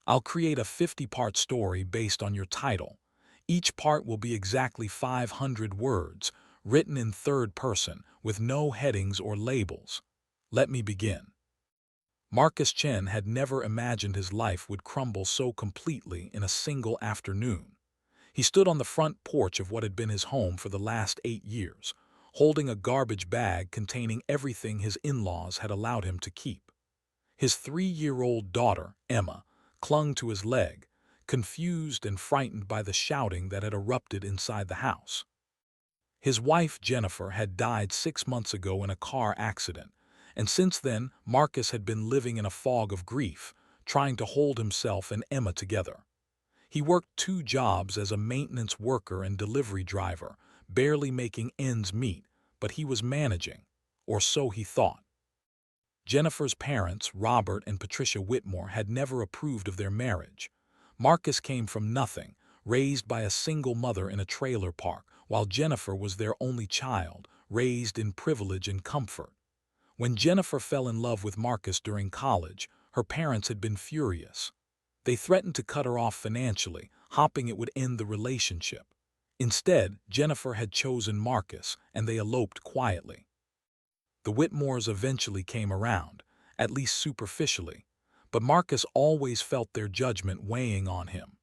I'll create a 50-part story based on your title. Each part will be exactly 500 words, written in third person, with no headings or labels. Let me begin. Marcus Chen had never imagined his life would crumble so completely in a single afternoon. He stood on the front porch of what had been his home for the last 8 years, holding a garbage bag containing everything his in-laws had allowed him to keep. His 3-year-old daughter, Emma, clung to his leg, confused and frightened by the shouting that had erupted inside the house. His wife, Jennifer, had died 6 months ago in a car accident, and since then Marcus had been living in a fog of grief, trying to hold himself and Emma together. He worked 2 jobs as a maintenance worker and delivery driver, barely making ends meet, but he was managing, or so he thought. Jennifer's parents, Robert and Patricia Whitmore, had never approved of their marriage. Marcus came from nothing, raised by a single mother in a trailer park, while Jennifer was their only child, raised in privilege and comfort. When Jennifer fell in love with Marcus during college, her parents had been furious. They threatened to cut her off financially, hoping it would end the relationship. Instead, Jennifer had chosen Marcus, and they eloped quietly. The Whitmores eventually came around, at least superficially, but Marcus always felt their judgment weighing on him.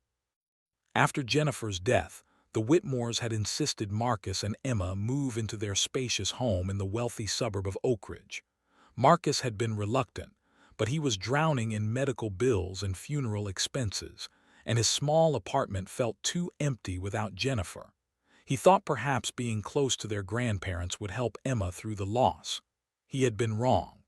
After Jennifer's death, the Whitmores had insisted Marcus and Emma move into their spacious home in the wealthy suburb of Oak Ridge. Marcus had been reluctant, but he was drowning in medical bills and funeral expenses, and his small apartment felt too empty without Jennifer. He thought perhaps being close to their grandparents would help Emma through the loss. He had been wrong.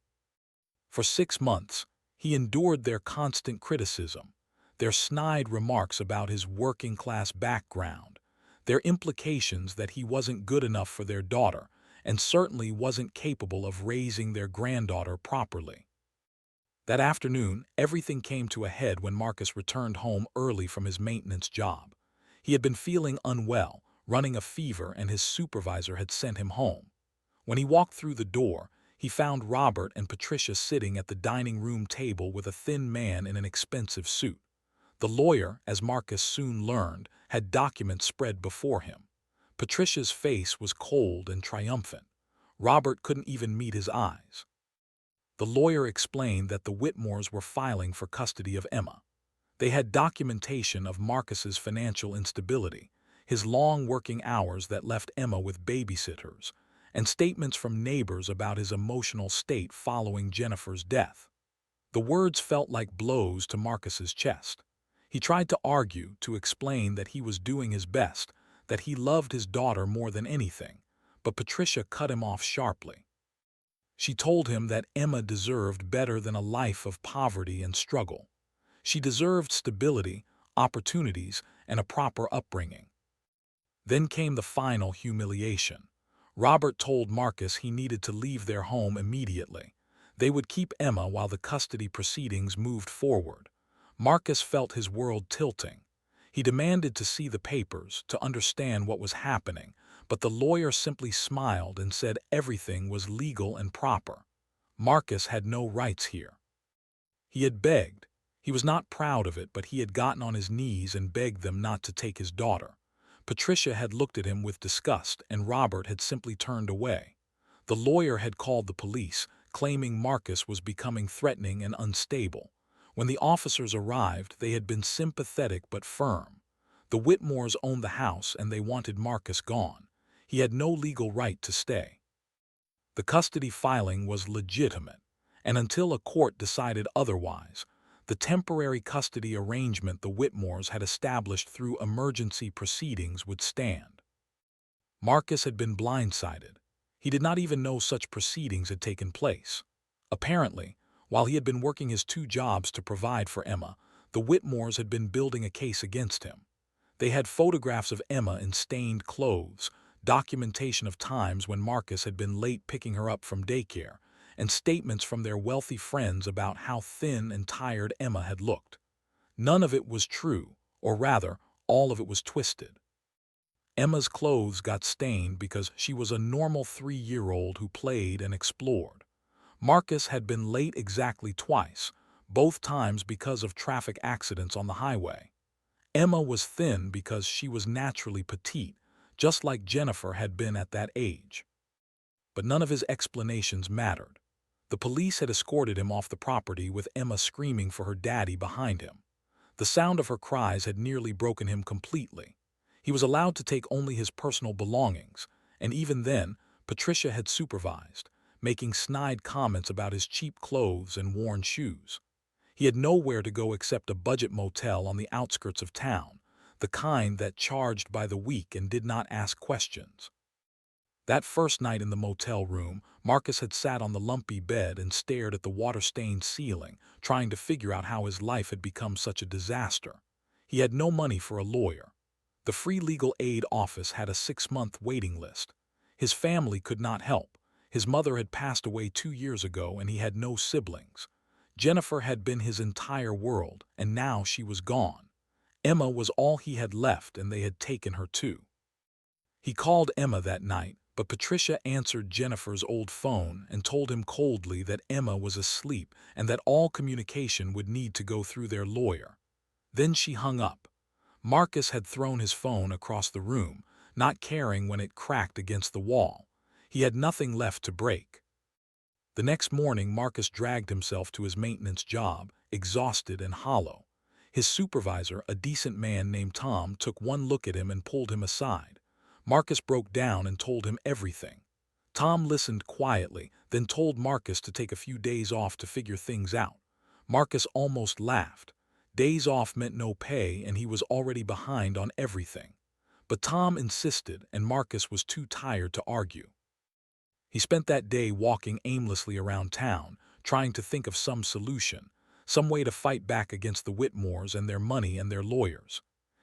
For 6 months, he endured their constant criticism, their snide remarks about his working-class background, their implications that he wasn't good enough for their daughter and certainly wasn't capable of raising their granddaughter properly. That afternoon, everything came to a head when Marcus returned home early from his maintenance job. He had been feeling unwell, running a fever, and his supervisor had sent him home. When he walked through the door, he found Robert and Patricia sitting at the dining room table with a thin man in an expensive suit. The lawyer, as Marcus soon learned, had documents spread before him. Patricia's face was cold and triumphant. Robert couldn't even meet his eyes. The lawyer explained that the Whitmores were filing for custody of Emma. They had documentation of Marcus's financial instability, his long working hours that left Emma with babysitters, and statements from neighbors about his emotional state following Jennifer's death. The words felt like blows to Marcus's chest. He tried to argue, to explain that he was doing his best, that he loved his daughter more than anything, but Patricia cut him off sharply. She told him that Emma deserved better than a life of poverty and struggle. She deserved stability, opportunities, and a proper upbringing. Then came the final humiliation. Robert told Marcus he needed to leave their home immediately. They would keep Emma while the custody proceedings moved forward. Marcus felt his world tilting. He demanded to see the papers, to understand what was happening, but the lawyer simply smiled and said everything was legal and proper. Marcus had no rights here. He had begged. He was not proud of it, but he had gotten on his knees and begged them not to take his daughter. Patricia had looked at him with disgust, and Robert had simply turned away. The lawyer had called the police, claiming Marcus was becoming threatening and unstable. When the officers arrived, they had been sympathetic but firm. The Whitmores owned the house and they wanted Marcus gone. He had no legal right to stay. The custody filing was legitimate, and until a court decided otherwise, the temporary custody arrangement the Whitmores had established through emergency proceedings would stand. Marcus had been blindsided. He did not even know such proceedings had taken place. Apparently, while he had been working his 2 jobs to provide for Emma, the Whitmores had been building a case against him. They had photographs of Emma in stained clothes, documentation of times when Marcus had been late picking her up from daycare, and statements from their wealthy friends about how thin and tired Emma had looked. None of it was true, or rather, all of it was twisted. Emma's clothes got stained because she was a normal 3-year-old who played and explored. Marcus had been late exactly twice, both times because of traffic accidents on the highway. Emma was thin because she was naturally petite, just like Jennifer had been at that age. But none of his explanations mattered. The police had escorted him off the property with Emma screaming for her daddy behind him. The sound of her cries had nearly broken him completely. He was allowed to take only his personal belongings, and even then, Patricia had supervised, making snide comments about his cheap clothes and worn shoes. He had nowhere to go except a budget motel on the outskirts of town, the kind that charged by the week and did not ask questions. That first night in the motel room, Marcus had sat on the lumpy bed and stared at the water-stained ceiling, trying to figure out how his life had become such a disaster. He had no money for a lawyer. The free legal aid office had a 6-month waiting list. His family could not help. His mother had passed away 2 years ago and he had no siblings. Jennifer had been his entire world, and now she was gone. Emma was all he had left, and they had taken her too. He called Emma that night, but Patricia answered Jennifer's old phone and told him coldly that Emma was asleep and that all communication would need to go through their lawyer. Then she hung up. Marcus had thrown his phone across the room, not caring when it cracked against the wall. He had nothing left to break. The next morning, Marcus dragged himself to his maintenance job, exhausted and hollow. His supervisor, a decent man named Tom, took one look at him and pulled him aside. Marcus broke down and told him everything. Tom listened quietly, then told Marcus to take a few days off to figure things out. Marcus almost laughed. Days off meant no pay, and he was already behind on everything. But Tom insisted, and Marcus was too tired to argue. He spent that day walking aimlessly around town, trying to think of some solution, some way to fight back against the Whitmores and their money and their lawyers.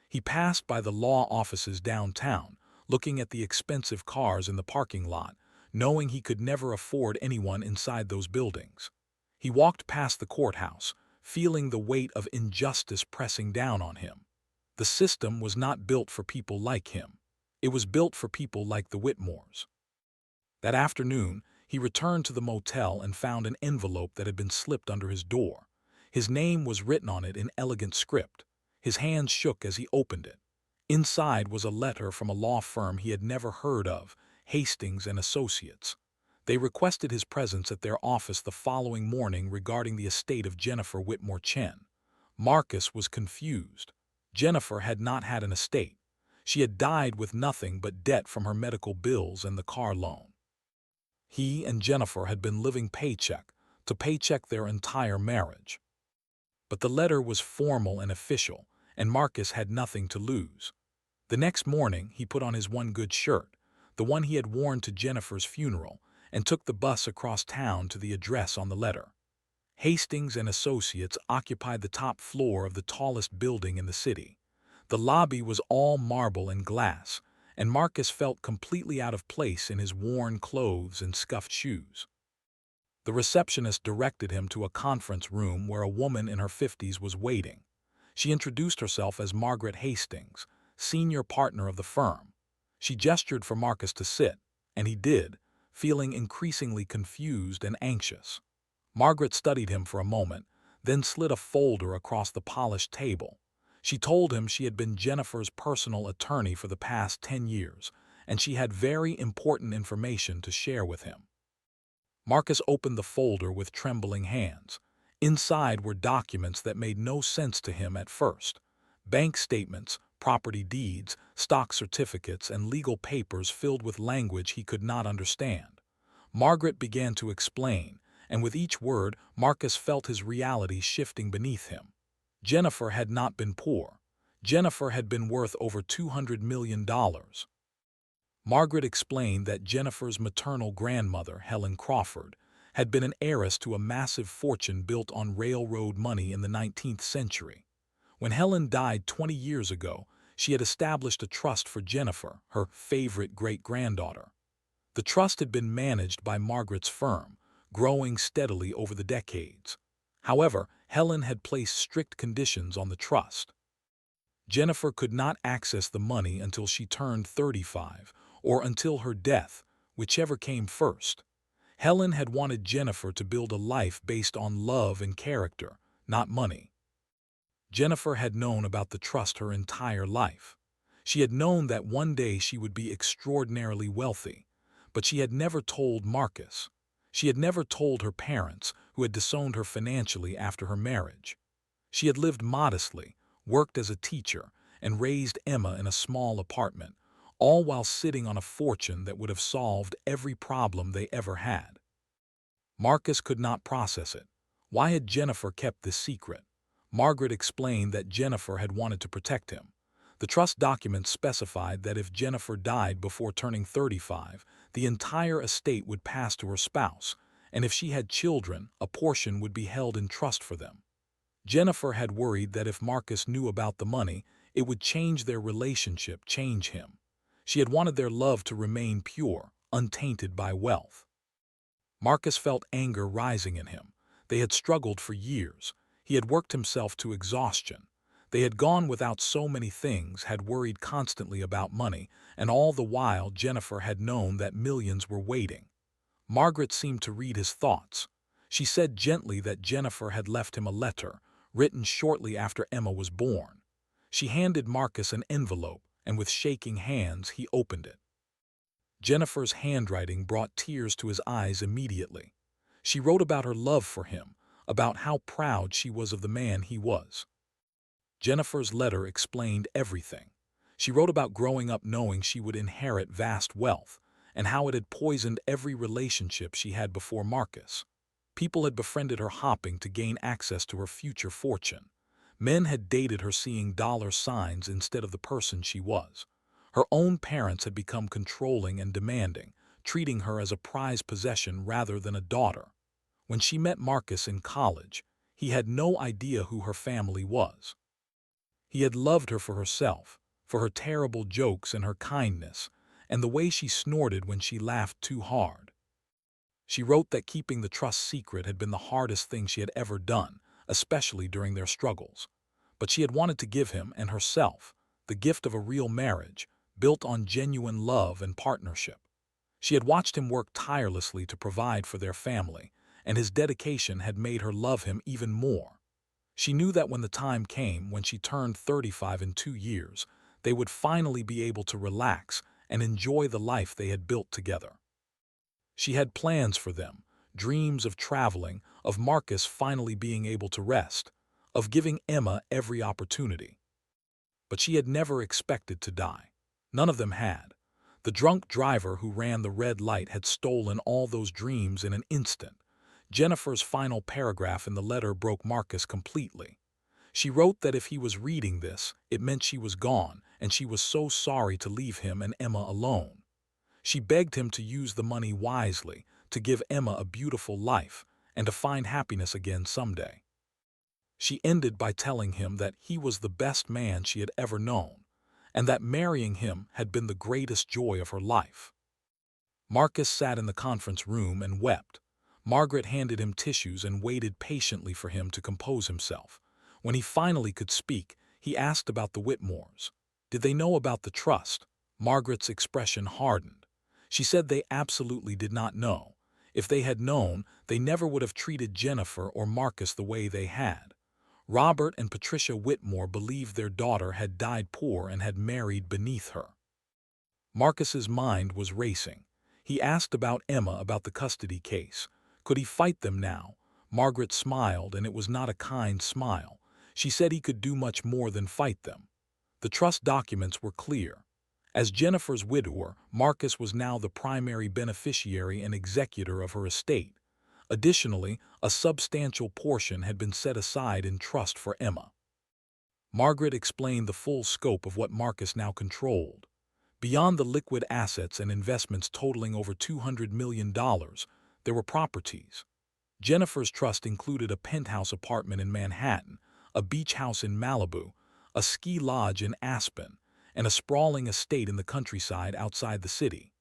He passed by the law offices downtown, looking at the expensive cars in the parking lot, knowing he could never afford anyone inside those buildings. He walked past the courthouse, feeling the weight of injustice pressing down on him. The system was not built for people like him. It was built for people like the Whitmores. That afternoon, he returned to the motel and found an envelope that had been slipped under his door. His name was written on it in elegant script. His hands shook as he opened it. Inside was a letter from a law firm he had never heard of, Hastings and Associates. They requested his presence at their office the following morning regarding the estate of Jennifer Whitmore Chen. Marcus was confused. Jennifer had not had an estate. She had died with nothing but debt from her medical bills and the car loan. He and Jennifer had been living paycheck to paycheck their entire marriage. But the letter was formal and official, and Marcus had nothing to lose. The next morning, he put on his one good shirt, the one he had worn to Jennifer's funeral, and took the bus across town to the address on the letter. Hastings and Associates occupied the top floor of the tallest building in the city. The lobby was all marble and glass, and Marcus felt completely out of place in his worn clothes and scuffed shoes. The receptionist directed him to a conference room where a woman in her 50s was waiting. She introduced herself as Margaret Hastings, senior partner of the firm. She gestured for Marcus to sit, and he did, feeling increasingly confused and anxious. Margaret studied him for a moment, then slid a folder across the polished table. She told him she had been Jennifer's personal attorney for the past 10 years, and she had very important information to share with him. Marcus opened the folder with trembling hands. Inside were documents that made no sense to him at first. Bank statements, property deeds, stock certificates, and legal papers filled with language he could not understand. Margaret began to explain, and with each word, Marcus felt his reality shifting beneath him. Jennifer had not been poor. Jennifer had been worth over $200 million. Margaret explained that Jennifer's maternal grandmother, Helen Crawford, had been an heiress to a massive fortune built on railroad money in the 19th century. When Helen died 20 years ago, she had established a trust for Jennifer, her favorite great-granddaughter. The trust had been managed by Margaret's firm, growing steadily over the decades. However, Helen had placed strict conditions on the trust. Jennifer could not access the money until she turned 35, or until her death, whichever came first. Helen had wanted Jennifer to build a life based on love and character, not money. Jennifer had known about the trust her entire life. She had known that one day she would be extraordinarily wealthy, but she had never told Marcus. She had never told her parents, who had disowned her financially after her marriage. She had lived modestly, worked as a teacher, and raised Emma in a small apartment, all while sitting on a fortune that would have solved every problem they ever had. Marcus could not process it. Why had Jennifer kept this secret? Margaret explained that Jennifer had wanted to protect him. The trust documents specified that if Jennifer died before turning 35, the entire estate would pass to her spouse, and if she had children, a portion would be held in trust for them. Jennifer had worried that if Marcus knew about the money, it would change their relationship, change him. She had wanted their love to remain pure, untainted by wealth. Marcus felt anger rising in him. They had struggled for years. He had worked himself to exhaustion. They had gone without so many things, had worried constantly about money, and all the while Jennifer had known that millions were waiting. Margaret seemed to read his thoughts. She said gently that Jennifer had left him a letter, written shortly after Emma was born. She handed Marcus an envelope, and with shaking hands he opened it. Jennifer's handwriting brought tears to his eyes immediately. She wrote about her love for him, about how proud she was of the man he was. Jennifer's letter explained everything. She wrote about growing up knowing she would inherit vast wealth, and how it had poisoned every relationship she had before Marcus. People had befriended her hoping to gain access to her future fortune. Men had dated her seeing dollar signs instead of the person she was. Her own parents had become controlling and demanding, treating her as a prized possession rather than a daughter. When she met Marcus in college, he had no idea who her family was. He had loved her for herself, for her terrible jokes and her kindness, and the way she snorted when she laughed too hard. She wrote that keeping the trust secret had been the hardest thing she had ever done, especially during their struggles. But she had wanted to give him and herself the gift of a real marriage, built on genuine love and partnership. She had watched him work tirelessly to provide for their family, and his dedication had made her love him even more. She knew that when the time came, when she turned 35 in 2 years, they would finally be able to relax and enjoy the life they had built together. She had plans for them, dreams of traveling, of Marcus finally being able to rest, of giving Emma every opportunity. But she had never expected to die. None of them had. The drunk driver who ran the red light had stolen all those dreams in an instant. Jennifer's final paragraph in the letter broke Marcus completely. She wrote that if he was reading this, it meant she was gone, and she was so sorry to leave him and Emma alone. She begged him to use the money wisely, to give Emma a beautiful life, and to find happiness again someday. She ended by telling him that he was the best man she had ever known, and that marrying him had been the greatest joy of her life. Marcus sat in the conference room and wept. Margaret handed him tissues and waited patiently for him to compose himself. When he finally could speak, he asked about the Whitmores. Did they know about the trust? Margaret's expression hardened. She said they absolutely did not know. If they had known, they never would have treated Jennifer or Marcus the way they had. Robert and Patricia Whitmore believed their daughter had died poor and had married beneath her. Marcus's mind was racing. He asked about Emma, about the custody case. Could he fight them now? Margaret smiled, and it was not a kind smile. She said he could do much more than fight them. The trust documents were clear. As Jennifer's widower, Marcus was now the primary beneficiary and executor of her estate. Additionally, a substantial portion had been set aside in trust for Emma. Margaret explained the full scope of what Marcus now controlled. Beyond the liquid assets and investments totaling over $200 million, there were properties. Jennifer's trust included a penthouse apartment in Manhattan, a beach house in Malibu, a ski lodge in Aspen, and a sprawling estate in the countryside outside the city.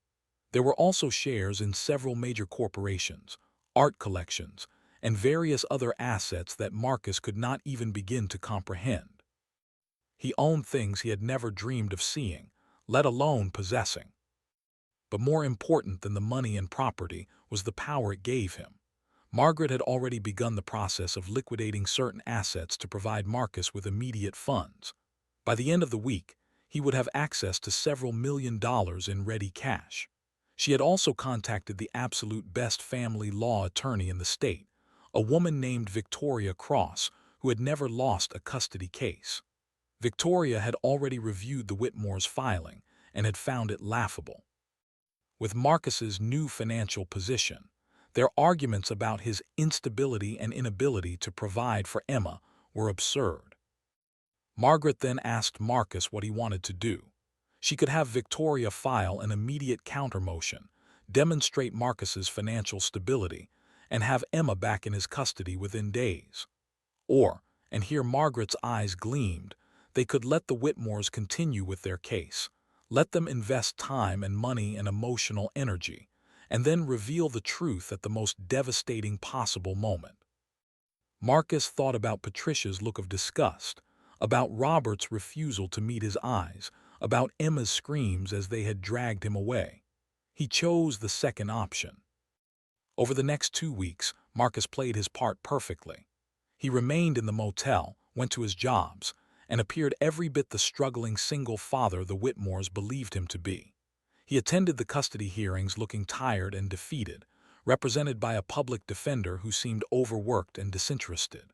There were also shares in several major corporations, art collections, and various other assets that Marcus could not even begin to comprehend. He owned things he had never dreamed of seeing, let alone possessing. But more important than the money and property was the power it gave him. Margaret had already begun the process of liquidating certain assets to provide Marcus with immediate funds. By the end of the week, he would have access to several $1 million in ready cash. She had also contacted the absolute best family law attorney in the state, a woman named Victoria Cross, who had never lost a custody case. Victoria had already reviewed the Whitmore's filing and had found it laughable. With Marcus's new financial position, their arguments about his instability and inability to provide for Emma were absurd. Margaret then asked Marcus what he wanted to do. She could have Victoria file an immediate countermotion, demonstrate Marcus's financial stability, and have Emma back in his custody within days. Or, and here Margaret's eyes gleamed, they could let the Whitmores continue with their case, let them invest time and money and emotional energy, and then reveal the truth at the most devastating possible moment. Marcus thought about Patricia's look of disgust, about Robert's refusal to meet his eyes, about Emma's screams as they had dragged him away. He chose the second option. Over the next 2 weeks, Marcus played his part perfectly. He remained in the motel, went to his jobs, and appeared every bit the struggling single father the Whitmores believed him to be. He attended the custody hearings looking tired and defeated, represented by a public defender who seemed overworked and disinterested.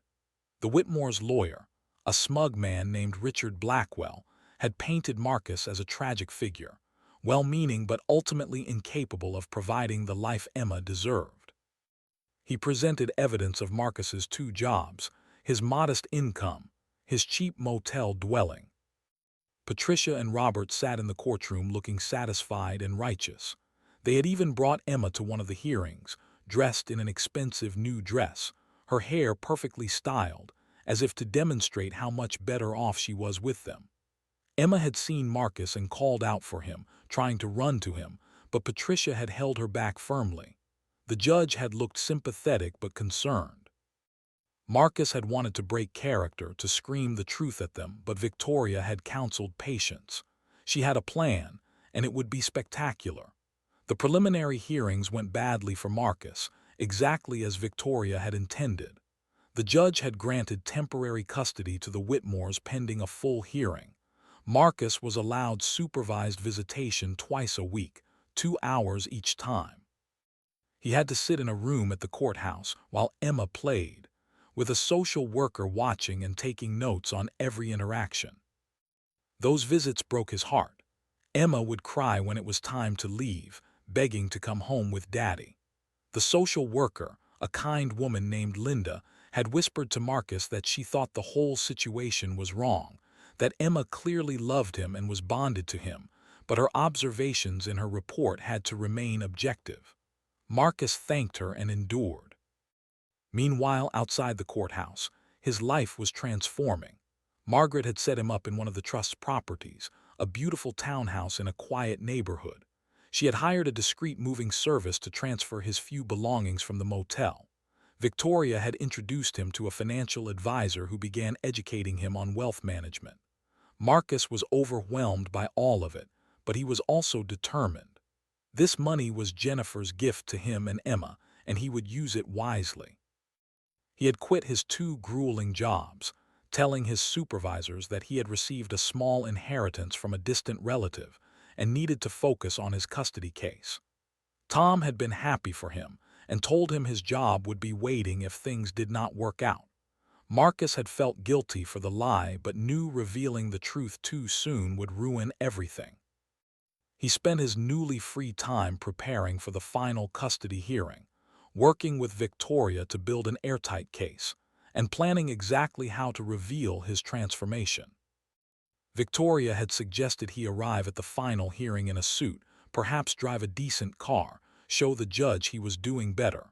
The Whitmores' lawyer, a smug man named Richard Blackwell, had painted Marcus as a tragic figure, well-meaning but ultimately incapable of providing the life Emma deserved. He presented evidence of Marcus's 2 jobs, his modest income, his cheap motel dwelling. Patricia and Robert sat in the courtroom looking satisfied and righteous. They had even brought Emma to one of the hearings, dressed in an expensive new dress, her hair perfectly styled, as if to demonstrate how much better off she was with them. Emma had seen Marcus and called out for him, trying to run to him, but Patricia had held her back firmly. The judge had looked sympathetic but concerned. Marcus had wanted to break character, to scream the truth at them, but Victoria had counseled patience. She had a plan, and it would be spectacular. The preliminary hearings went badly for Marcus, exactly as Victoria had intended. The judge had granted temporary custody to the Whitmores pending a full hearing. Marcus was allowed supervised visitation twice a week, 2 hours each time. He had to sit in a room at the courthouse while Emma played, with a social worker watching and taking notes on every interaction. Those visits broke his heart. Emma would cry when it was time to leave, begging to come home with Daddy. The social worker, a kind woman named Linda, had whispered to Marcus that she thought the whole situation was wrong, that Emma clearly loved him and was bonded to him, but her observations in her report had to remain objective. Marcus thanked her and endured. Meanwhile, outside the courthouse, his life was transforming. Margaret had set him up in one of the trust's properties, a beautiful townhouse in a quiet neighborhood. She had hired a discreet moving service to transfer his few belongings from the motel. Victoria had introduced him to a financial advisor who began educating him on wealth management. Marcus was overwhelmed by all of it, but he was also determined. This money was Jennifer's gift to him and Emma, and he would use it wisely. He had quit his 2 grueling jobs, telling his supervisors that he had received a small inheritance from a distant relative and needed to focus on his custody case. Tom had been happy for him and told him his job would be waiting if things did not work out. Marcus had felt guilty for the lie but knew revealing the truth too soon would ruin everything. He spent his newly free time preparing for the final custody hearing, working with Victoria to build an airtight case, and planning exactly how to reveal his transformation. Victoria had suggested he arrive at the final hearing in a suit, perhaps drive a decent car, show the judge he was doing better.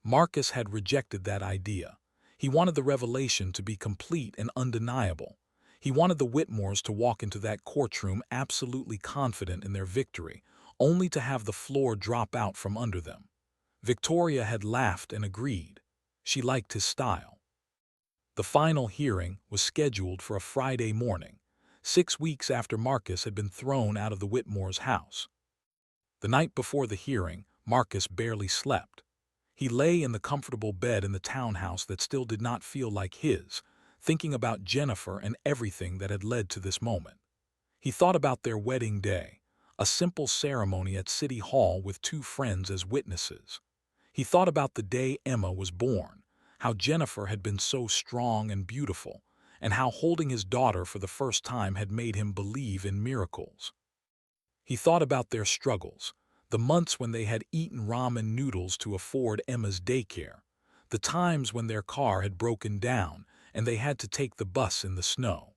Marcus had rejected that idea. He wanted the revelation to be complete and undeniable. He wanted the Whitmores to walk into that courtroom absolutely confident in their victory, only to have the floor drop out from under them. Victoria had laughed and agreed. She liked his style. The final hearing was scheduled for a Friday morning, 6 weeks after Marcus had been thrown out of the Whitmores' house. The night before the hearing, Marcus barely slept. He lay in the comfortable bed in the townhouse that still did not feel like his, thinking about Jennifer and everything that had led to this moment. He thought about their wedding day, a simple ceremony at City Hall with two friends as witnesses. He thought about the day Emma was born, how Jennifer had been so strong and beautiful, and how holding his daughter for the first time had made him believe in miracles. He thought about their struggles, the months when they had eaten ramen noodles to afford Emma's daycare, the times when their car had broken down and they had to take the bus in the snow.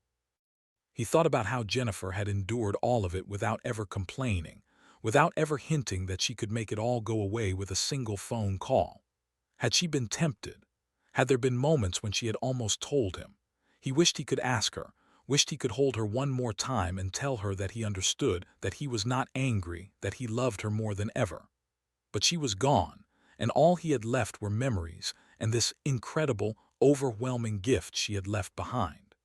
He thought about how Jennifer had endured all of it without ever complaining, without ever hinting that she could make it all go away with a single phone call. Had she been tempted? Had there been moments when she had almost told him? He wished he could ask her, wished he could hold her one more time and tell her that he understood, that he was not angry, that he loved her more than ever. But she was gone, and all he had left were memories and this incredible, overwhelming gift she had left behind.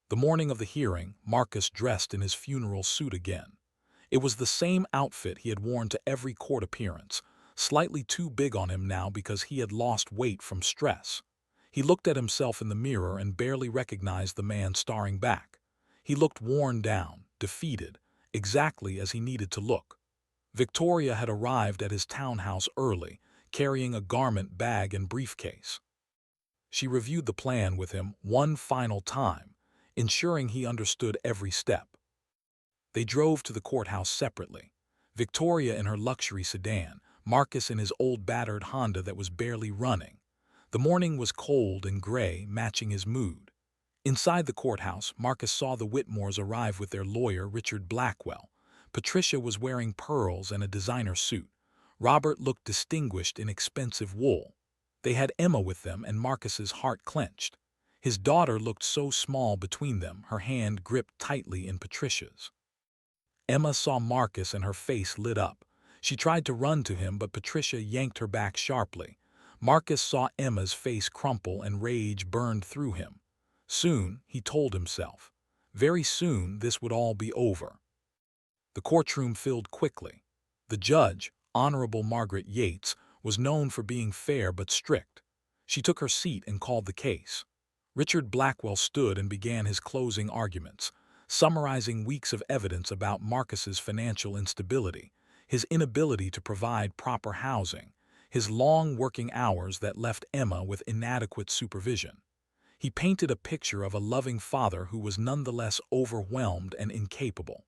The morning of the hearing, Marcus dressed in his funeral suit again. It was the same outfit he had worn to every court appearance, slightly too big on him now because he had lost weight from stress. He looked at himself in the mirror and barely recognized the man staring back. He looked worn down, defeated, exactly as he needed to look. Victoria had arrived at his townhouse early, carrying a garment bag and briefcase. She reviewed the plan with him one final time, ensuring he understood every step. They drove to the courthouse separately, Victoria in her luxury sedan, Marcus in his old battered Honda that was barely running. The morning was cold and gray, matching his mood. Inside the courthouse, Marcus saw the Whitmores arrive with their lawyer, Richard Blackwell. Patricia was wearing pearls and a designer suit. Robert looked distinguished in expensive wool. They had Emma with them, and Marcus's heart clenched. His daughter looked so small between them, her hand gripped tightly in Patricia's. Emma saw Marcus and her face lit up. She tried to run to him, but Patricia yanked her back sharply. Marcus saw Emma's face crumple and rage burned through him. Soon, he told himself. Very soon, this would all be over. The courtroom filled quickly. The judge, Honorable Margaret Yates, was known for being fair but strict. She took her seat and called the case. Richard Blackwell stood and began his closing arguments, summarizing weeks of evidence about Marcus's financial instability, his inability to provide proper housing, his long working hours that left Emma with inadequate supervision. He painted a picture of a loving father who was nonetheless overwhelmed and incapable.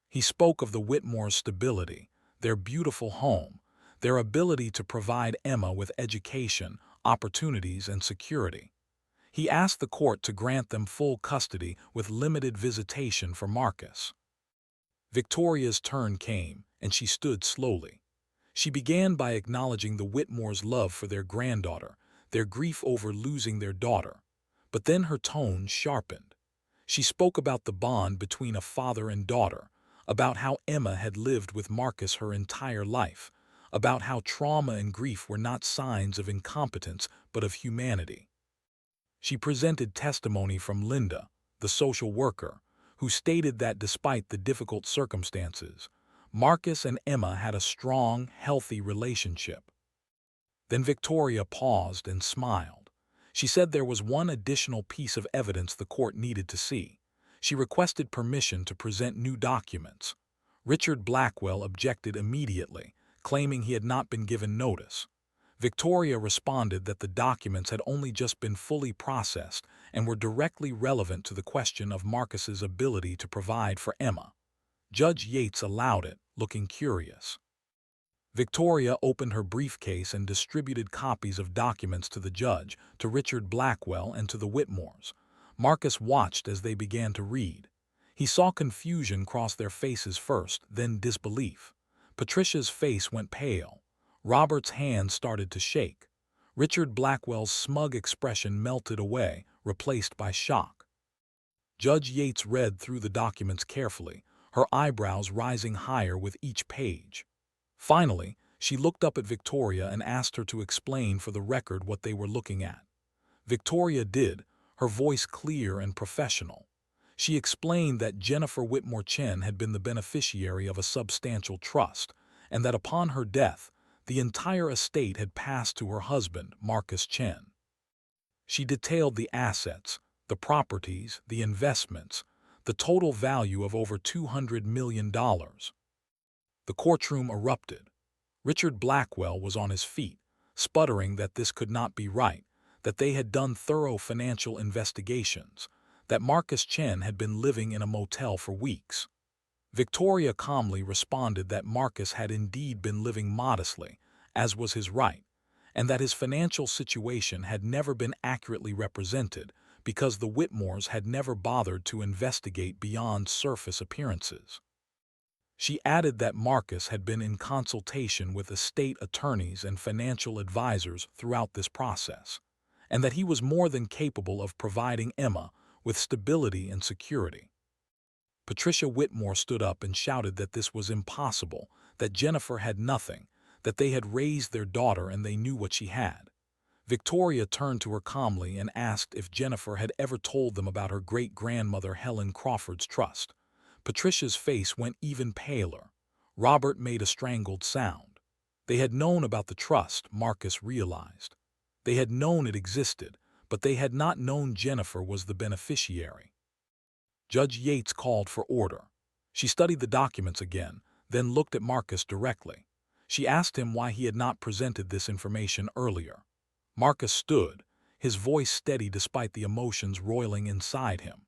He spoke of the Whitmores' stability, their beautiful home, their ability to provide Emma with education, opportunities, and security. He asked the court to grant them full custody with limited visitation for Marcus. Victoria's turn came, and she stood slowly. She began by acknowledging the Whitmores' love for their granddaughter, their grief over losing their daughter. But then her tone sharpened. She spoke about the bond between a father and daughter, about how Emma had lived with Marcus her entire life, about how trauma and grief were not signs of incompetence but of humanity. She presented testimony from Linda, the social worker, who stated that despite the difficult circumstances, Marcus and Emma had a strong, healthy relationship. Then Victoria paused and smiled. She said there was one additional piece of evidence the court needed to see. She requested permission to present new documents. Richard Blackwell objected immediately, claiming he had not been given notice. Victoria responded that the documents had only just been fully processed and were directly relevant to the question of Marcus's ability to provide for Emma. Judge Yates allowed it, looking curious. Victoria opened her briefcase and distributed copies of documents to the judge, to Richard Blackwell, and to the Whitmores. Marcus watched as they began to read. He saw confusion cross their faces first, then disbelief. Patricia's face went pale. Robert's hand started to shake. Richard Blackwell's smug expression melted away, replaced by shock. Judge Yates read through the documents carefully, her eyebrows rising higher with each page. Finally, she looked up at Victoria and asked her to explain for the record what they were looking at. Victoria did, her voice clear and professional. She explained that Jennifer Whitmore Chen had been the beneficiary of a substantial trust, and that upon her death, The entire estate had passed to her husband, Marcus Chen. She detailed the assets, the properties, the investments, the total value of over $200 million. The courtroom erupted. Richard Blackwell was on his feet, sputtering that this could not be right, that they had done thorough financial investigations, that Marcus Chen had been living in a motel for weeks. Victoria calmly responded that Marcus had indeed been living modestly, as was his right, and that his financial situation had never been accurately represented because the Whitmores had never bothered to investigate beyond surface appearances. She added that Marcus had been in consultation with estate attorneys and financial advisors throughout this process, and that he was more than capable of providing Emma with stability and security. Patricia Whitmore stood up and shouted that this was impossible, that Jennifer had nothing, that they had raised their daughter and they knew what she had. Victoria turned to her calmly and asked if Jennifer had ever told them about her great-grandmother Helen Crawford's trust. Patricia's face went even paler. Robert made a strangled sound. They had known about the trust, Marcus realized. They had known it existed, but they had not known Jennifer was the beneficiary. Judge Yates called for order. She studied the documents again, then looked at Marcus directly. She asked him why he had not presented this information earlier. Marcus stood, his voice steady despite the emotions roiling inside him.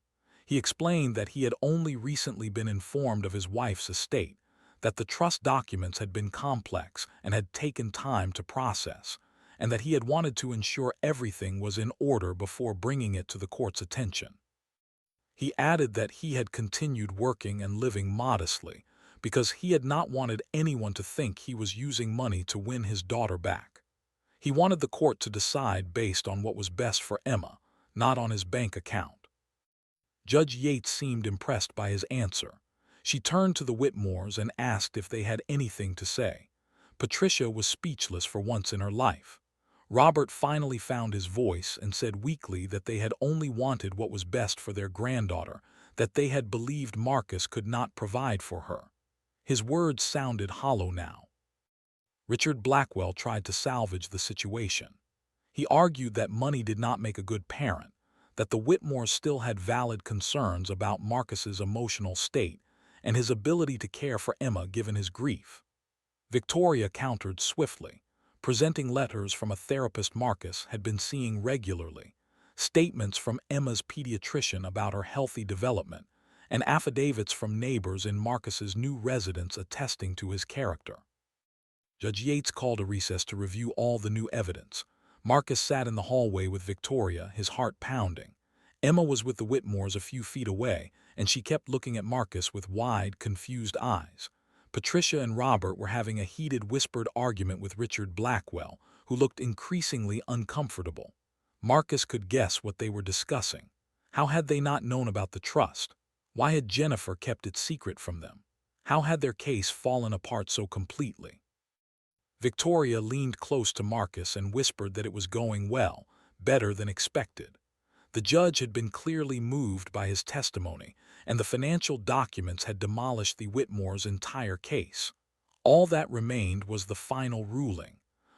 He explained that he had only recently been informed of his wife's estate, that the trust documents had been complex and had taken time to process, and that he had wanted to ensure everything was in order before bringing it to the court's attention. He added that he had continued working and living modestly because he had not wanted anyone to think he was using money to win his daughter back. He wanted the court to decide based on what was best for Emma, not on his bank account. Judge Yates seemed impressed by his answer. She turned to the Whitmores and asked if they had anything to say. Patricia was speechless for once in her life. Robert finally found his voice and said weakly that they had only wanted what was best for their granddaughter, that they had believed Marcus could not provide for her. His words sounded hollow now. Richard Blackwell tried to salvage the situation. He argued that money did not make a good parent, that the Whitmores still had valid concerns about Marcus's emotional state and his ability to care for Emma given his grief. Victoria countered swiftly, presenting letters from a therapist Marcus had been seeing regularly, statements from Emma's pediatrician about her healthy development, and affidavits from neighbors in Marcus's new residence attesting to his character. Judge Yates called a recess to review all the new evidence. Marcus sat in the hallway with Victoria, his heart pounding. Emma was with the Whitmores a few feet away, and she kept looking at Marcus with wide, confused eyes. Patricia and Robert were having a heated, whispered argument with Richard Blackwell, who looked increasingly uncomfortable. Marcus could guess what they were discussing. How had they not known about the trust? Why had Jennifer kept it secret from them? How had their case fallen apart so completely? Victoria leaned close to Marcus and whispered that it was going well, better than expected. The judge had been clearly moved by his testimony, and the financial documents had demolished the Whitmores' entire case. All that remained was the final ruling.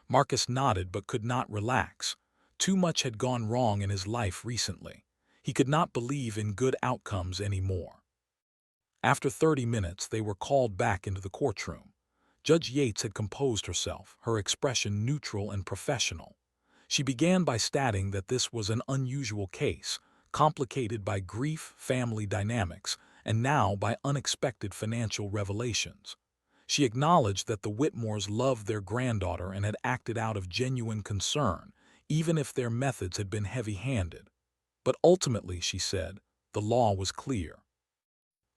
Marcus nodded but could not relax. Too much had gone wrong in his life recently. He could not believe in good outcomes anymore. After 30 minutes, they were called back into the courtroom. Judge Yates had composed herself, her expression neutral and professional. She began by stating that this was an unusual case, complicated by grief, family dynamics, and now by unexpected financial revelations. She acknowledged that the Whitmores loved their granddaughter and had acted out of genuine concern, even if their methods had been heavy-handed. But ultimately, she said, the law was clear.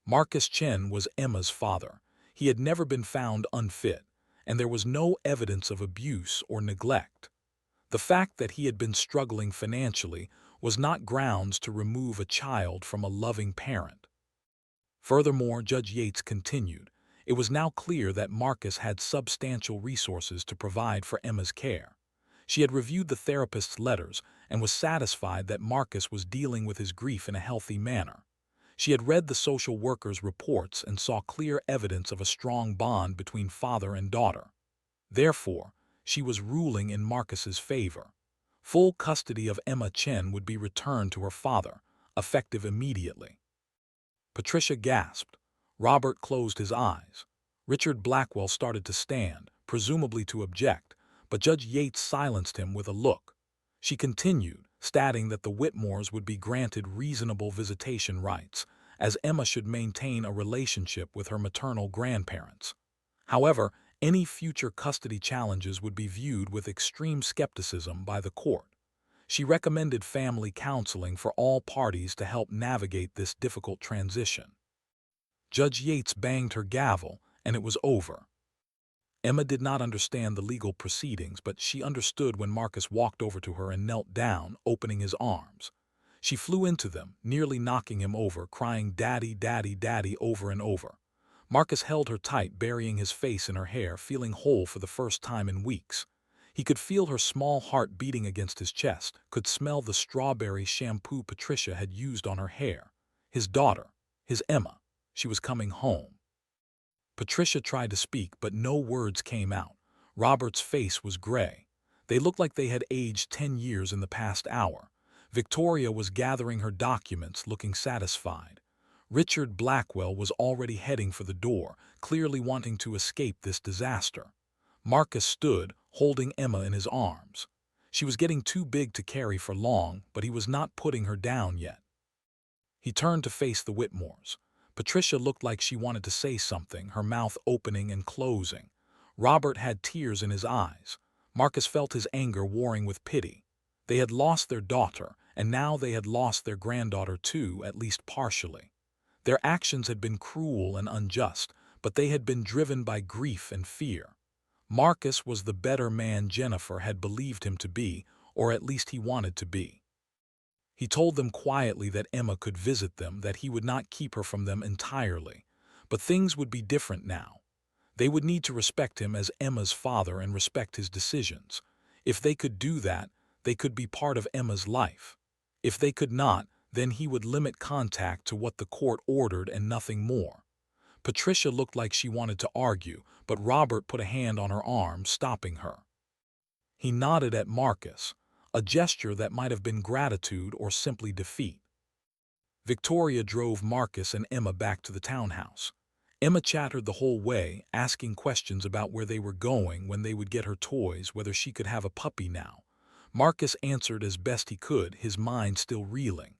Marcus Chen was Emma's father. He had never been found unfit, and there was no evidence of abuse or neglect. The fact that he had been struggling financially was not grounds to remove a child from a loving parent. Furthermore, Judge Yates continued, it was now clear that Marcus had substantial resources to provide for Emma's care. She had reviewed the therapist's letters and was satisfied that Marcus was dealing with his grief in a healthy manner. She had read the social worker's reports and saw clear evidence of a strong bond between father and daughter. Therefore, She was ruling in Marcus's favor. Full custody of Emma Chen would be returned to her father, effective immediately. Patricia gasped. Robert closed his eyes. Richard Blackwell started to stand, presumably to object, but Judge Yates silenced him with a look. She continued, stating that the Whitmores would be granted reasonable visitation rights, as Emma should maintain a relationship with her maternal grandparents. However, any future custody challenges would be viewed with extreme skepticism by the court. She recommended family counseling for all parties to help navigate this difficult transition. Judge Yates banged her gavel, and it was over. Emma did not understand the legal proceedings, but she understood when Marcus walked over to her and knelt down, opening his arms. She flew into them, nearly knocking him over, crying "Daddy, Daddy, Daddy" over and over. Marcus held her tight, burying his face in her hair, feeling whole for the first time in weeks. He could feel her small heart beating against his chest, could smell the strawberry shampoo Patricia had used on her hair. His daughter, his Emma, she was coming home. Patricia tried to speak, but no words came out. Robert's face was gray. They looked like they had aged 10 years in the past hour. Victoria was gathering her documents, looking satisfied. Richard Blackwell was already heading for the door, clearly wanting to escape this disaster. Marcus stood, holding Emma in his arms. She was getting too big to carry for long, but he was not putting her down yet. He turned to face the Whitmores. Patricia looked like she wanted to say something, her mouth opening and closing. Robert had tears in his eyes. Marcus felt his anger warring with pity. They had lost their daughter, and now they had lost their granddaughter too, at least partially. Their actions had been cruel and unjust, but they had been driven by grief and fear. Marcus was the better man Jennifer had believed him to be, or at least he wanted to be. He told them quietly that Emma could visit them, that he would not keep her from them entirely. But things would be different now. They would need to respect him as Emma's father and respect his decisions. If they could do that, they could be part of Emma's life. If they could not, then he would limit contact to what the court ordered and nothing more. Patricia looked like she wanted to argue, but Robert put a hand on her arm, stopping her. He nodded at Marcus, a gesture that might have been gratitude or simply defeat. Victoria drove Marcus and Emma back to the townhouse. Emma chattered the whole way, asking questions about where they were going, when they would get her toys, whether she could have a puppy now. Marcus answered as best he could, his mind still reeling.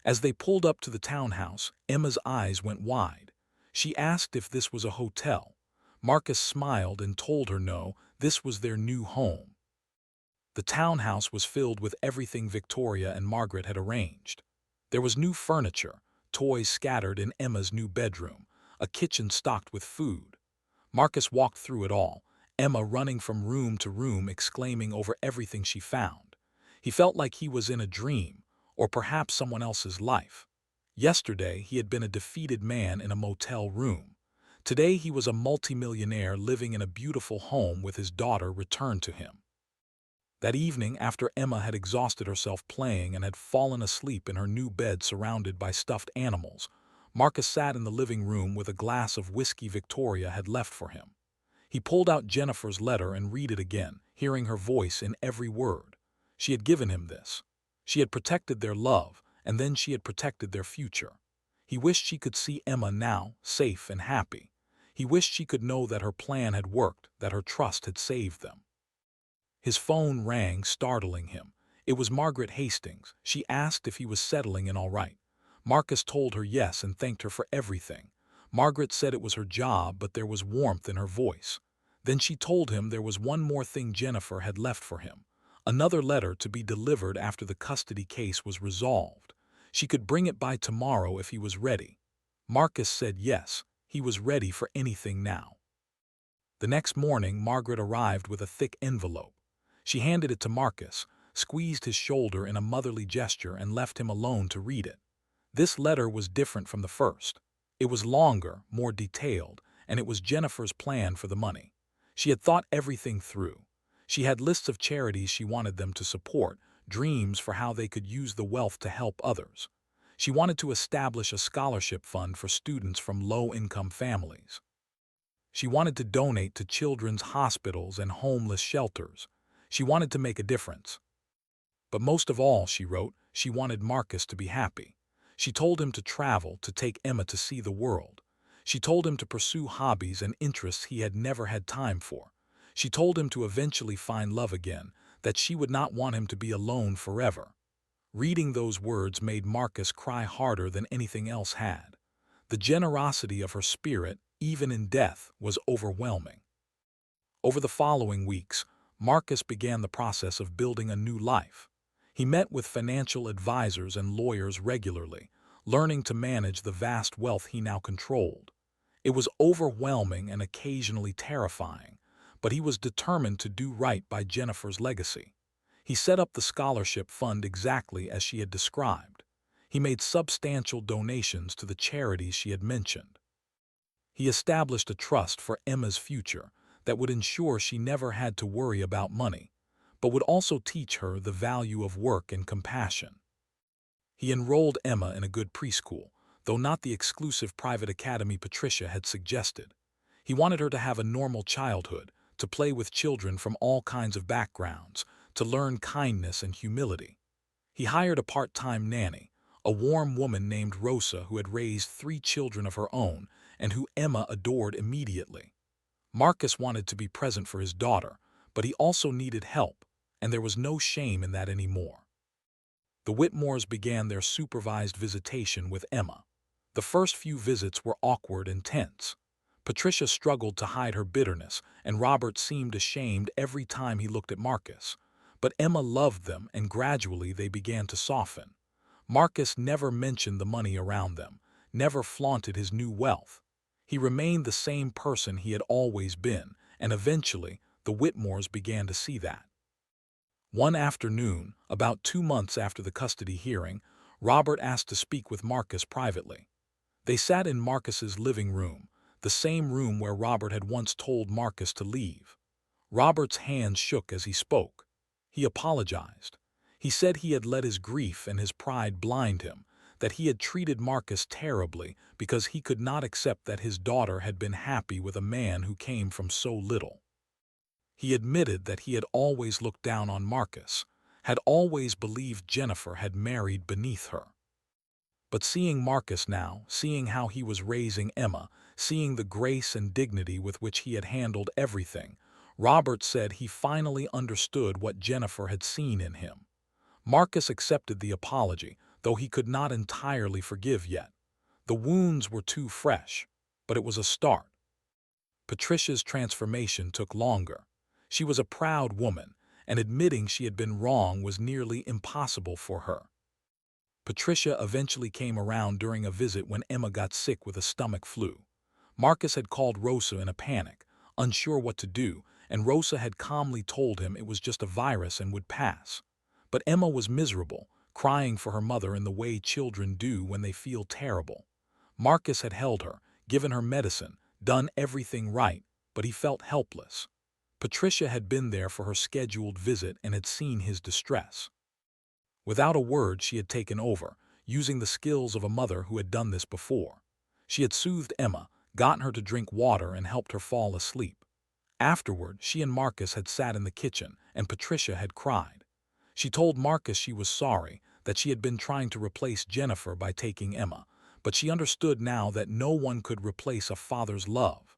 As they pulled up to the townhouse, Emma's eyes went wide. She asked if this was a hotel. Marcus smiled and told her no, this was their new home. The townhouse was filled with everything Victoria and Margaret had arranged. There was new furniture, toys scattered in Emma's new bedroom, a kitchen stocked with food. Marcus walked through it all, Emma running from room to room exclaiming over everything she found. He felt like he was in a dream, or perhaps someone else's life. Yesterday he had been a defeated man in a motel room. Today he was a multimillionaire living in a beautiful home with his daughter returned to him. That evening, after Emma had exhausted herself playing and had fallen asleep in her new bed surrounded by stuffed animals, Marcus sat in the living room with a glass of whiskey Victoria had left for him. He pulled out Jennifer's letter and read it again, hearing her voice in every word. She had given him this. She had protected their love, and then she had protected their future. He wished she could see Emma now, safe and happy. He wished she could know that her plan had worked, that her trust had saved them. His phone rang, startling him. It was Margaret Hastings. She asked if he was settling in all right. Marcus told her yes and thanked her for everything. Margaret said it was her job, but there was warmth in her voice. Then she told him there was one more thing Jennifer had left for him. Another letter to be delivered after the custody case was resolved. She could bring it by tomorrow if he was ready. Marcus said yes, he was ready for anything now. The next morning, Margaret arrived with a thick envelope. She handed it to Marcus, squeezed his shoulder in a motherly gesture, and left him alone to read it. This letter was different from the first. It was longer, more detailed, and it was Jennifer's plan for the money. She had thought everything through. She had lists of charities she wanted them to support, dreams for how they could use the wealth to help others. She wanted to establish a scholarship fund for students from low-income families. She wanted to donate to children's hospitals and homeless shelters. She wanted to make a difference. But most of all, she wrote, she wanted Marcus to be happy. She told him to travel, to take Emma to see the world. She told him to pursue hobbies and interests he had never had time for. She told him to eventually find love again, that she would not want him to be alone forever. Reading those words made Marcus cry harder than anything else had. The generosity of her spirit, even in death, was overwhelming. Over the following weeks, Marcus began the process of building a new life. He met with financial advisors and lawyers regularly, learning to manage the vast wealth he now controlled. It was overwhelming and occasionally terrifying, but he was determined to do right by Jennifer's legacy. He set up the scholarship fund exactly as she had described. He made substantial donations to the charities she had mentioned. He established a trust for Emma's future that would ensure she never had to worry about money, but would also teach her the value of work and compassion. He enrolled Emma in a good preschool, though not the exclusive private academy Patricia had suggested. He wanted her to have a normal childhood, to play with children from all kinds of backgrounds, to learn kindness and humility. He hired a part-time nanny, a warm woman named Rosa who had raised 3 children of her own and who Emma adored immediately. Marcus wanted to be present for his daughter, but he also needed help, and there was no shame in that anymore. The Whitmores began their supervised visitation with Emma. The first few visits were awkward and tense. Patricia struggled to hide her bitterness, and Robert seemed ashamed every time he looked at Marcus. But Emma loved them, and gradually they began to soften. Marcus never mentioned the money around them, never flaunted his new wealth. He remained the same person he had always been, and eventually the Whitmores began to see that. One afternoon, about 2 months after the custody hearing, Robert asked to speak with Marcus privately. They sat in Marcus's living room, the same room where Robert had once told Marcus to leave. Robert's hands shook as he spoke. He apologized. He said he had let his grief and his pride blind him, that he had treated Marcus terribly because he could not accept that his daughter had been happy with a man who came from so little. He admitted that he had always looked down on Marcus, had always believed Jennifer had married beneath her. But seeing Marcus now, seeing how he was raising Emma, seeing the grace and dignity with which he had handled everything, Robert said he finally understood what Jennifer had seen in him. Marcus accepted the apology, though he could not entirely forgive yet. The wounds were too fresh, but it was a start. Patricia's transformation took longer. She was a proud woman, and admitting she had been wrong was nearly impossible for her. Patricia eventually came around during a visit when Emma got sick with a stomach flu. Marcus had called Rosa in a panic, unsure what to do, and Rosa had calmly told him it was just a virus and would pass. But Emma was miserable, crying for her mother in the way children do when they feel terrible. Marcus had held her, given her medicine, done everything right, but he felt helpless. Patricia had been there for her scheduled visit and had seen his distress. Without a word, she had taken over, using the skills of a mother who had done this before. She had soothed Emma, gotten her to drink water, and helped her fall asleep. Afterward, she and Marcus had sat in the kitchen, and Patricia had cried. She told Marcus she was sorry, that she had been trying to replace Jennifer by taking Emma, but she understood now that no one could replace a father's love.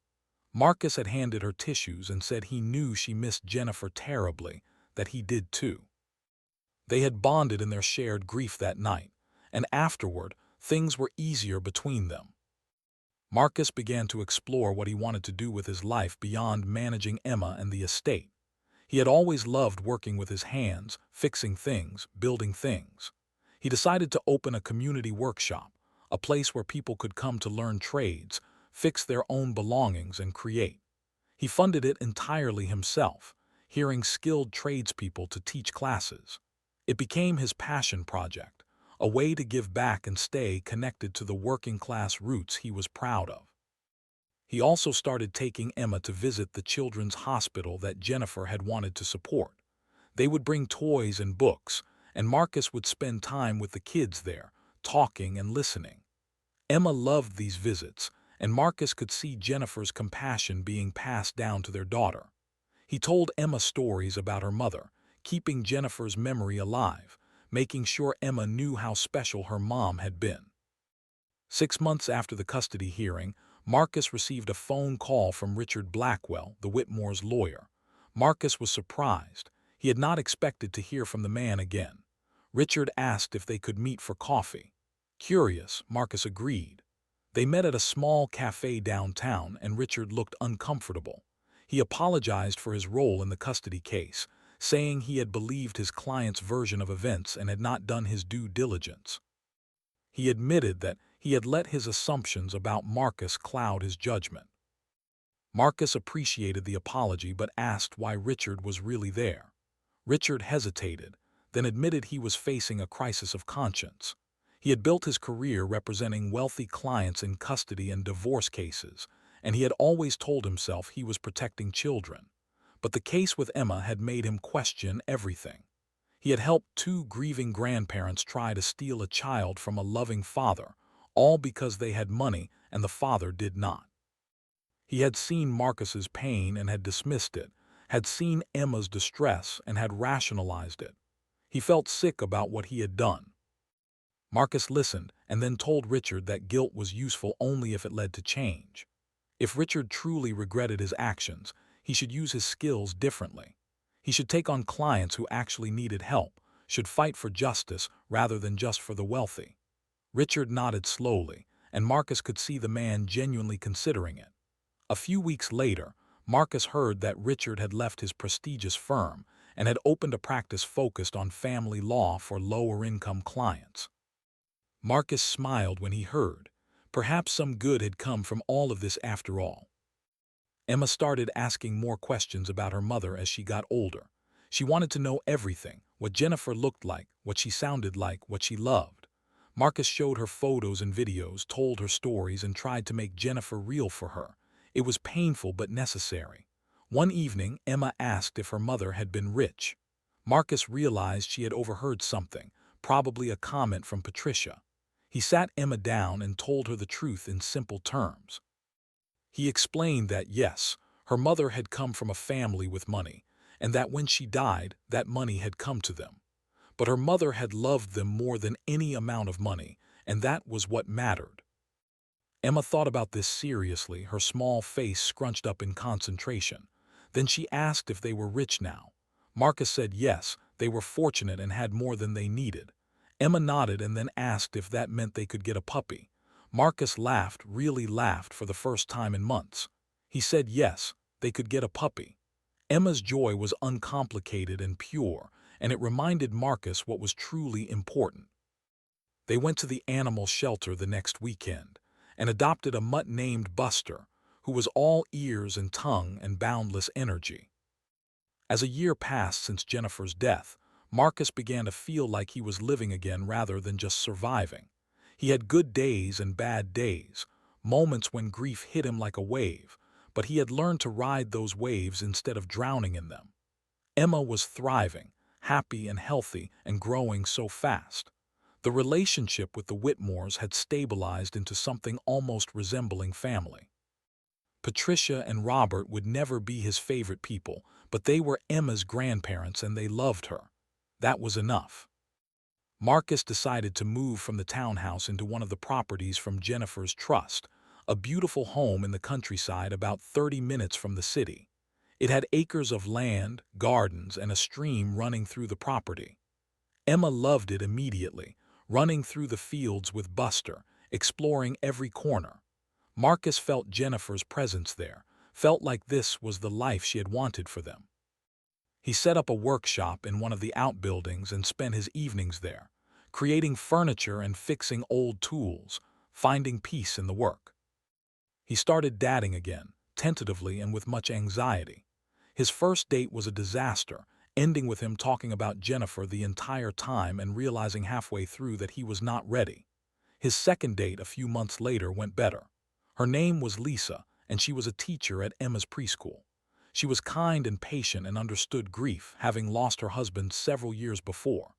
Marcus had handed her tissues and said he knew she missed Jennifer terribly, that he did too. They had bonded in their shared grief that night, and afterward, things were easier between them. Marcus began to explore what he wanted to do with his life beyond managing Emma and the estate. He had always loved working with his hands, fixing things, building things. He decided to open a community workshop, a place where people could come to learn trades, fix their own belongings, and create. He funded it entirely himself, hiring skilled tradespeople to teach classes. It became his passion project, a way to give back and stay connected to the working-class roots he was proud of. He also started taking Emma to visit the children's hospital that Jennifer had wanted to support. They would bring toys and books, and Marcus would spend time with the kids there, talking and listening. Emma loved these visits, and Marcus could see Jennifer's compassion being passed down to their daughter. He told Emma stories about her mother, keeping Jennifer's memory alive, making sure Emma knew how special her mom had been. 6 months after the custody hearing, Marcus received a phone call from Richard Blackwell, the Whitmores' lawyer. Marcus was surprised. He had not expected to hear from the man again. Richard asked if they could meet for coffee. Curious, Marcus agreed. They met at a small cafe downtown, and Richard looked uncomfortable. He apologized for his role in the custody case, saying he had believed his client's version of events and had not done his due diligence. He admitted that he had let his assumptions about Marcus cloud his judgment. Marcus appreciated the apology but asked why Richard was really there. Richard hesitated, then admitted he was facing a crisis of conscience. He had built his career representing wealthy clients in custody and divorce cases, and he had always told himself he was protecting children. But the case with Emma had made him question everything. He had helped two grieving grandparents try to steal a child from a loving father, all because they had money and the father did not. He had seen Marcus's pain and had dismissed it, had seen Emma's distress and had rationalized it. He felt sick about what he had done. Marcus listened and then told Richard that guilt was useful only if it led to change. If Richard truly regretted his actions, he should use his skills differently. He should take on clients who actually needed help, should fight for justice rather than just for the wealthy. Richard nodded slowly, and Marcus could see the man genuinely considering it. A few weeks later, Marcus heard that Richard had left his prestigious firm and had opened a practice focused on family law for lower-income clients. Marcus smiled when he heard. Perhaps some good had come from all of this after all. Emma started asking more questions about her mother as she got older. She wanted to know everything, what Jennifer looked like, what she sounded like, what she loved. Marcus showed her photos and videos, told her stories, and tried to make Jennifer real for her. It was painful but necessary. One evening, Emma asked if her mother had been rich. Marcus realized she had overheard something, probably a comment from Patricia. He sat Emma down and told her the truth in simple terms. He explained that yes, her mother had come from a family with money, and that when she died, that money had come to them. But her mother had loved them more than any amount of money, and that was what mattered. Emma thought about this seriously, her small face scrunched up in concentration. Then she asked if they were rich now. Marcus said yes, they were fortunate and had more than they needed. Emma nodded and then asked if that meant they could get a puppy. Marcus laughed, really laughed for the first time in months. He said yes, they could get a puppy. Emma's joy was uncomplicated and pure, and it reminded Marcus what was truly important. They went to the animal shelter the next weekend and adopted a mutt named Buster, who was all ears and tongue and boundless energy. As a year passed since Jennifer's death, Marcus began to feel like he was living again rather than just surviving. He had good days and bad days, moments when grief hit him like a wave, but he had learned to ride those waves instead of drowning in them. Emma was thriving, happy and healthy, and growing so fast. The relationship with the Whitmores had stabilized into something almost resembling family. Patricia and Robert would never be his favorite people, but they were Emma's grandparents and they loved her. That was enough. Marcus decided to move from the townhouse into one of the properties from Jennifer's trust, a beautiful home in the countryside about 30 minutes from the city. It had acres of land, gardens, and a stream running through the property. Emma loved it immediately, running through the fields with Buster, exploring every corner. Marcus felt Jennifer's presence there, felt like this was the life she had wanted for them. He set up a workshop in one of the outbuildings and spent his evenings there, creating furniture and fixing old tools, finding peace in the work. He started dating again, tentatively and with much anxiety. His first date was a disaster, ending with him talking about Jennifer the entire time and realizing halfway through that he was not ready. His second date a few months later went better. Her name was Lisa, and she was a teacher at Emma's preschool. She was kind and patient and understood grief, having lost her husband several years before.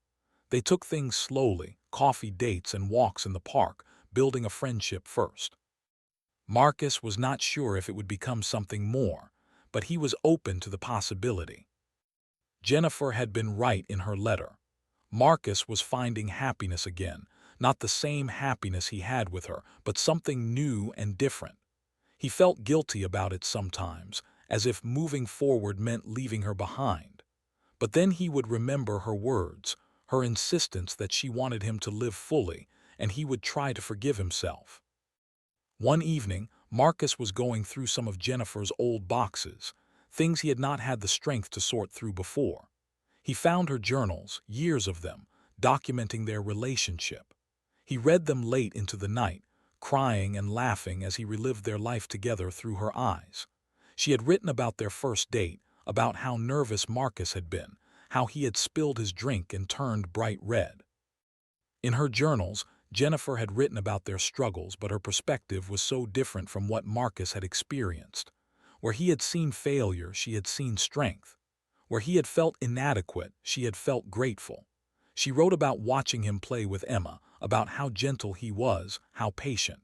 They took things slowly, coffee dates and walks in the park, building a friendship first. Marcus was not sure if it would become something more, but he was open to the possibility. Jennifer had been right in her letter. Marcus was finding happiness again, not the same happiness he had with her, but something new and different. He felt guilty about it sometimes, as if moving forward meant leaving her behind. But then he would remember her words, her insistence that she wanted him to live fully, and he would try to forgive himself. One evening, Marcus was going through some of Jennifer's old boxes, things he had not had the strength to sort through before. He found her journals, years of them, documenting their relationship. He read them late into the night, crying and laughing as he relived their life together through her eyes. She had written about their first date, about how nervous Marcus had been, how he had spilled his drink and turned bright red. In her journals, Jennifer had written about their struggles, but her perspective was so different from what Marcus had experienced. Where he had seen failure, she had seen strength. Where he had felt inadequate, she had felt grateful. She wrote about watching him play with Emma, about how gentle he was, how patient.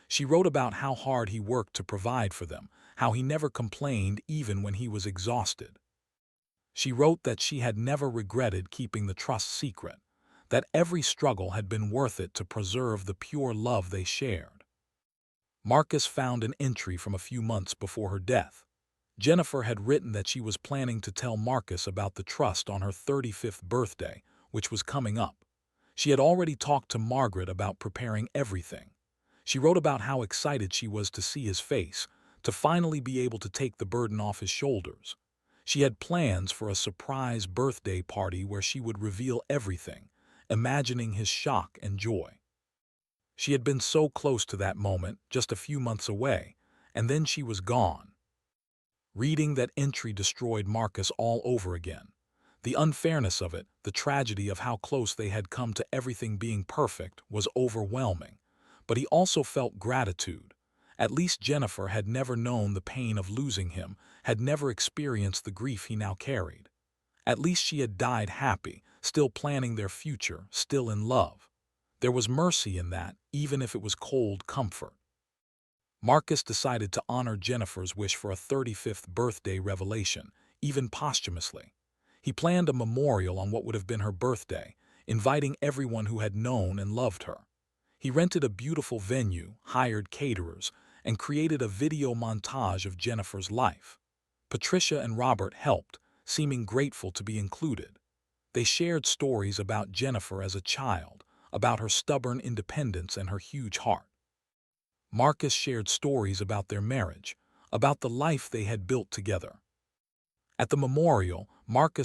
She wrote about how hard he worked to provide for them, how he never complained even when he was exhausted. She wrote that she had never regretted keeping the trust secret, that every struggle had been worth it to preserve the pure love they shared. Marcus found an entry from a few months before her death. Jennifer had written that she was planning to tell Marcus about the trust on her 35th birthday, which was coming up. She had already talked to Margaret about preparing everything. She wrote about how excited she was to see his face, to finally be able to take the burden off his shoulders. She had plans for a surprise birthday party where she would reveal everything, imagining his shock and joy. She had been so close to that moment, just a few months away, and then she was gone. Reading that entry destroyed Marcus all over again. The unfairness of it, the tragedy of how close they had come to everything being perfect, was overwhelming. But he also felt gratitude. At least Jennifer had never known the pain of losing him, had never experienced the grief he now carried. At least she had died happy, still planning their future, still in love. There was mercy in that, even if it was cold comfort. Marcus decided to honor Jennifer's wish for a 35th birthday revelation, even posthumously. He planned a memorial on what would have been her birthday, inviting everyone who had known and loved her. He rented a beautiful venue, hired caterers, and created a video montage of Jennifer's life. Patricia and Robert helped, seeming grateful to be included. They shared stories about Jennifer as a child, about her stubborn independence and her huge heart. Marcus shared stories about their marriage, about the life they had built together. At the memorial, Marcus